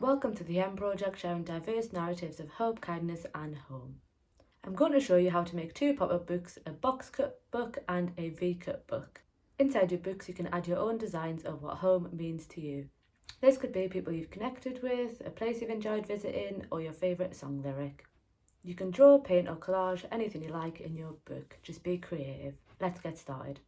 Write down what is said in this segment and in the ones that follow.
Welcome to the Hyem project, sharing diverse narratives of hope, kindness and home. I'm going to show you how to make two pop-up books, a box cut book and a VCut book. Inside your books you can add your own designs of what home means to you. This could be people you've connected with, a place you've enjoyed visiting or your favourite song lyric. You can draw, paint or collage anything you like in your book, just be creative. Let's get started.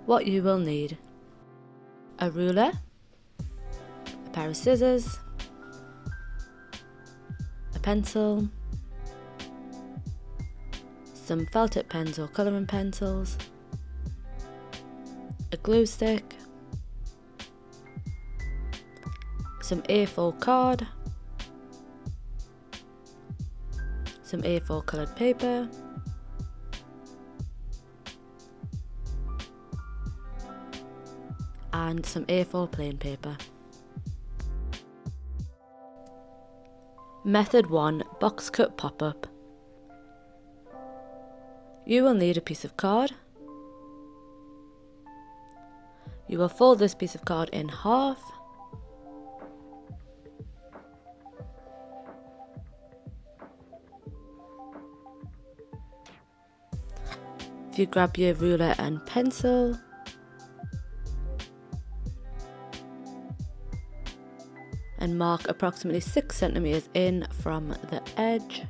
What you will need: a ruler, a pair of scissors, a pencil, some felt tip pens or colouring pencils, a glue stick, some A4 card, some A4 coloured paper, and some A4 plain paper. Method 1. Box Cut PopUp. You will need a piece of card. You will fold this piece of card in half. If you grab your ruler and pencil, and mark approximately 6 centimeters in from the edge,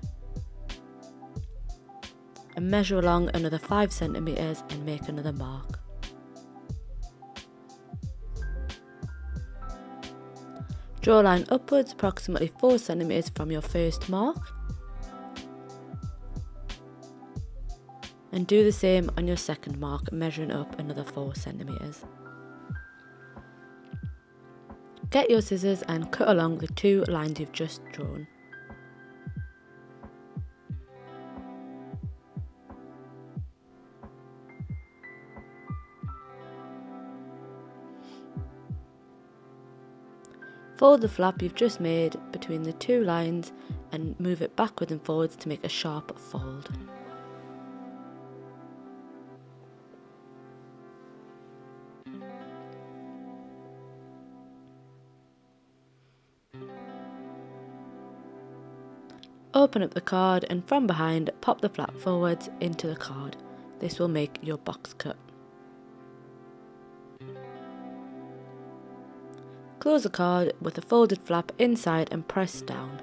and measure along another 5 centimeters and make another mark. Draw a line upwards approximately 4 centimeters from your first mark, and do the same on your second mark, measuring up another 4 centimeters. Get your scissors and cut along the 2 lines you've just drawn. Fold the flap you've just made between the 2 lines and move it backwards and forwards to make a sharp fold. Open up the card and from behind pop the flap forwards into the card. This will make your box cut. Close the card with the folded flap inside and press down.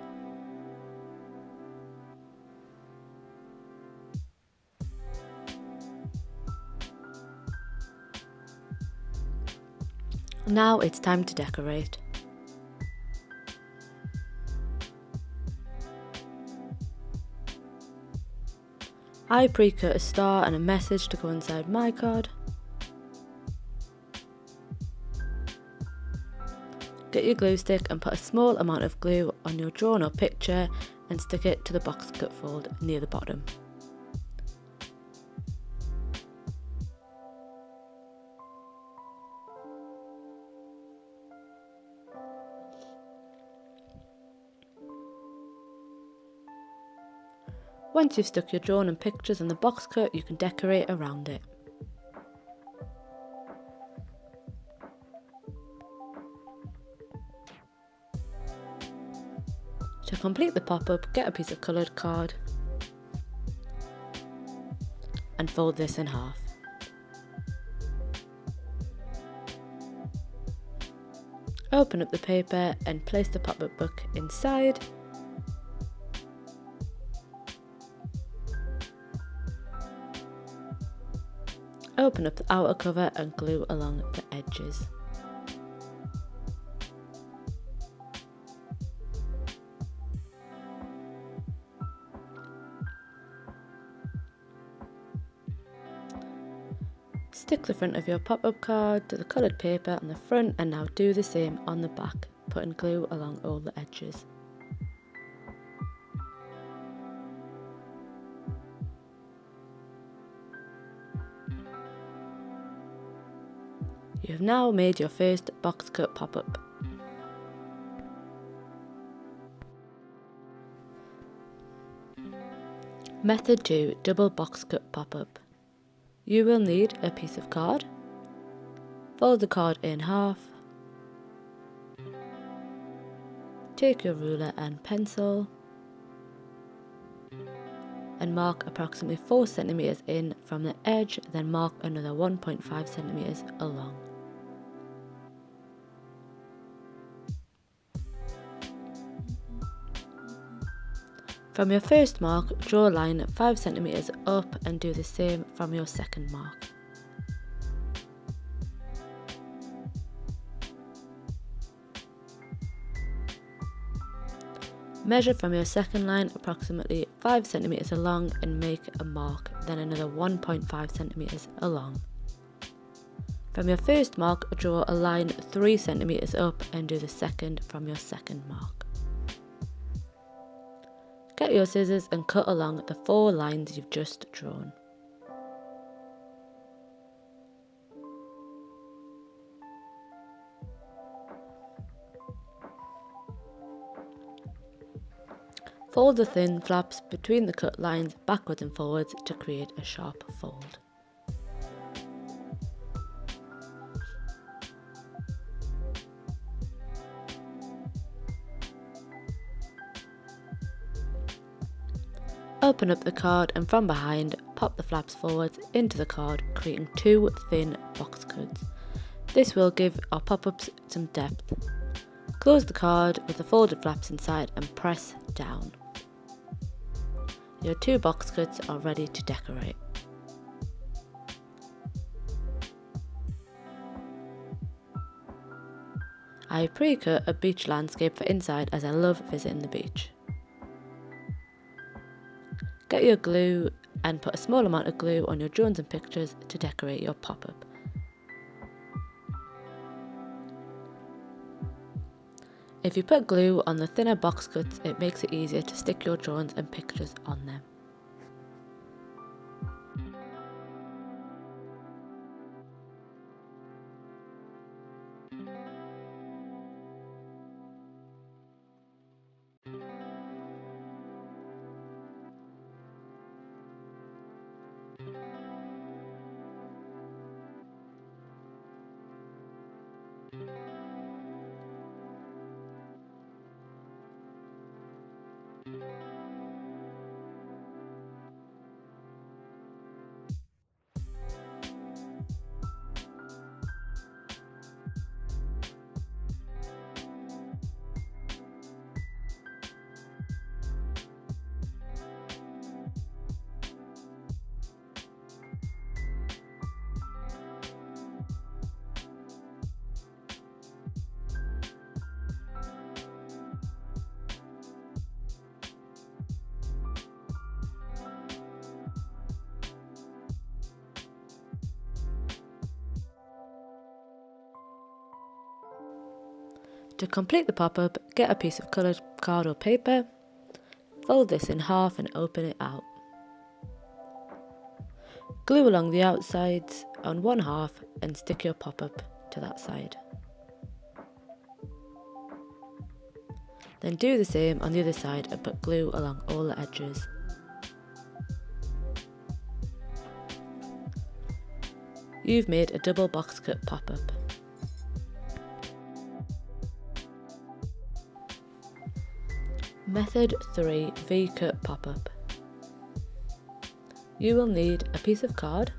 Now it's time to decorate. I pre-cut a star and a message to go inside my card. Get your glue stick and put a small amount of glue on your drawn up picture and stick it to the box cut fold near the bottom. Once you've stuck your drawn and pictures on the box cut, you can decorate around it. To complete the pop-up, get a piece of coloured card and fold this in half. Open up the paper and place the pop-up book inside. Open up the outer cover and glue along the edges. Stick the front of your pop-up card to the coloured paper on the front and now do the same on the back, putting glue along all the edges. You have now made your first box cut pop-up. Method 2. Double box cut pop-up. You will need a piece of card. Fold the card in half. Take your ruler and pencil and mark approximately 4 cm in from the edge, then mark another 1.5 cm along. From your first mark, draw a line 5 cm up and do the same from your second mark. Measure from your second line approximately 5 cm along and make a mark, then another 1.5 cm along. From your first mark, draw a line 3 cm up and do the second from your second mark. Get your scissors and cut along the 4 lines you've just drawn. Fold the thin flaps between the cut lines backwards and forwards to create a sharp fold. Open up the card and from behind, pop the flaps forwards into the card, creating 2 thin box cuts. This will give our pop-ups some depth. Close the card with the folded flaps inside and press down. Your 2 box cuts are ready to decorate. I pre-cut a beach landscape for inside as I love visiting the beach. Get your glue and put a small amount of glue on your drawings and pictures to decorate your pop-up. If you put glue on the thinner box cuts, it makes it easier to stick your drawings and pictures on them. To complete the pop-up, get a piece of coloured card or paper, fold this in half and open it out. Glue along the outsides on one half and stick your pop-up to that side. Then do the same on the other side and put glue along all the edges. You've made a double box cut pop-up. Method 3. VCut pop-up. You will need a piece of card.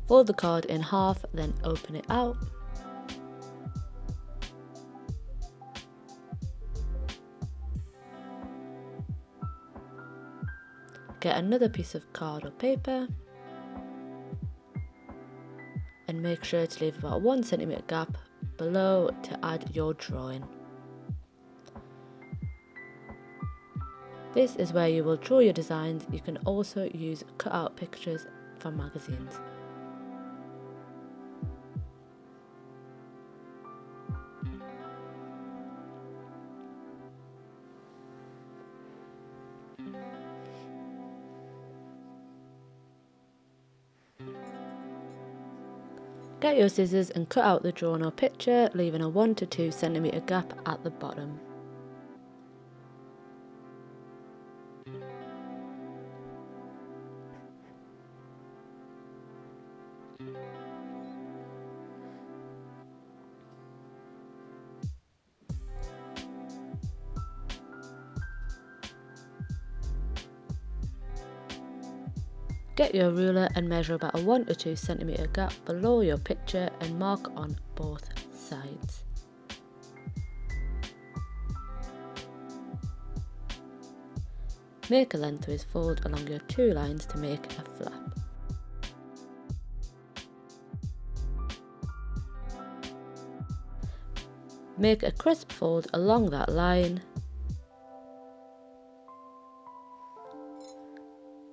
Fold the card in half, then open it out. Get another piece of card or paper and make sure to leave about 1 cm gap below to add your drawing. This is where you will draw your designs. You can also use cut out pictures from magazines. Get your scissors and cut out the drawing or picture, leaving a 1 to 2 cm gap at the bottom. Get your ruler and measure about a 1 to 2 cm gap below your picture and mark on both sides. Make a lengthways fold along your 2 lines to make a flap. Make a crisp fold along that line.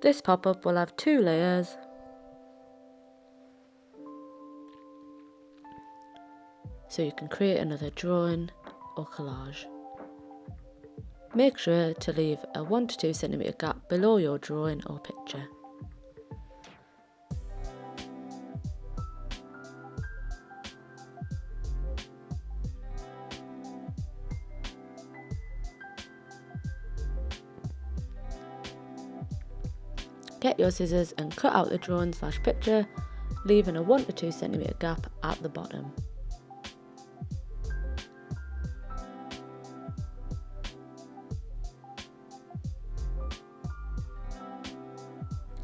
This pop-up will have 2 layers. So you can create another drawing or collage. Make sure to leave a 1 to 2 cm gap below your drawing or picture. Get your scissors and cut out the drawing / picture, leaving a 1 to 2 cm gap at the bottom.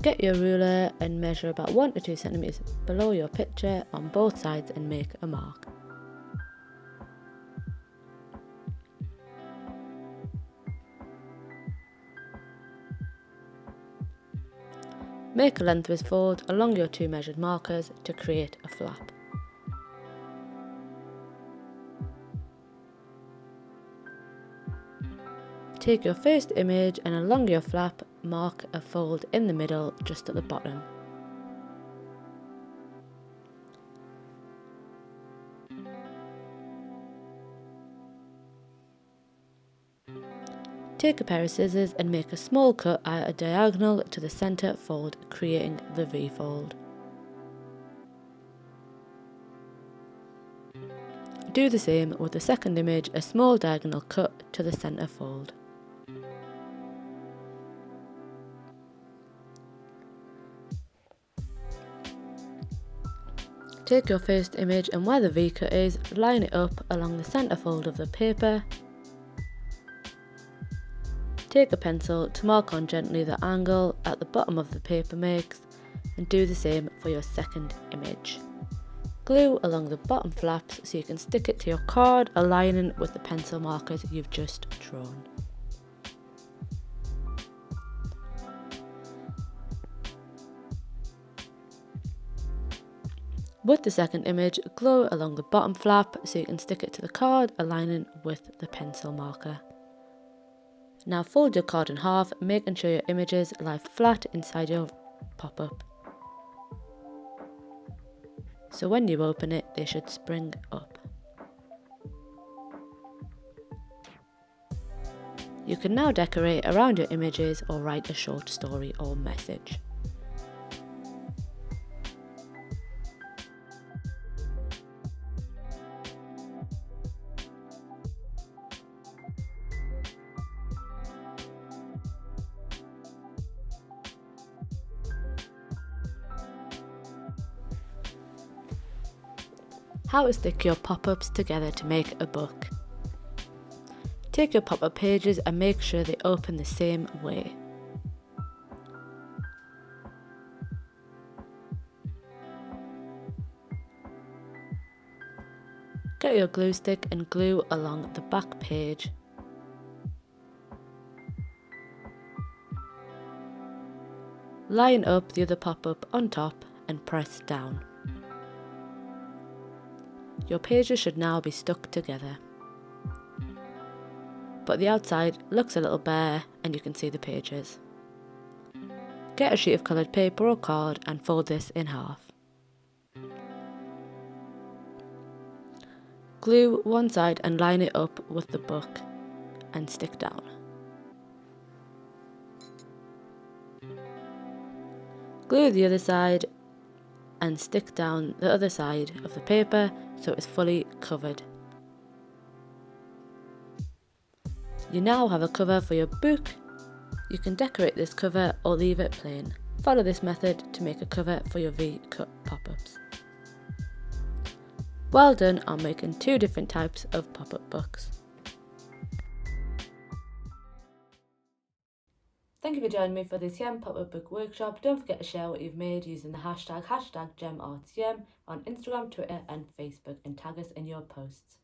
Get your ruler and measure about 1 to 2 cm below your picture on both sides and make a mark. Make a lengthways fold along your 2 measured markers to create a flap. Take your first image and along your flap mark a fold in the middle just at the bottom. Take a pair of scissors and make a small cut at a diagonal to the centre fold, creating the V fold. Do the same with the second image, a small diagonal cut to the centre fold. Take your first image and where the V-cut is, line it up along the centre fold of the paper. Take a pencil to mark on gently the angle at the bottom of the paper makes, and do the same for your second image. Glue along the bottom flaps so you can stick it to your card, aligning with the pencil markers you've just drawn. With the second image, glue along the bottom flap so you can stick it to the card, aligning with the pencil marker. Now fold your card in half, making sure your images lie flat inside your pop-up. So when you open it, they should spring up. You can now decorate around your images or write a short story or message. How to stick your pop-ups together to make a book. Take your pop-up pages and make sure they open the same way. Get your glue stick and glue along the back page. Line up the other pop-up on top and press down. Your pages should now be stuck together, but the outside looks a little bare and you can see the pages. Get a sheet of coloured paper or card and fold this in half. Glue one side and line it up with the book and stick down. Glue the other side and stick down the other side of the paper so it's fully covered. You now have a cover for your book. You can decorate this cover or leave it plain. Follow this method to make a cover for your VCut pop-ups. Well done on making 2 different types of pop-up books. Thank you for joining me for this Hyem pop-up book workshop. Don't forget to share what you've made using the hashtag GemArts Hyem on Instagram, Twitter and Facebook, and tag us in your posts.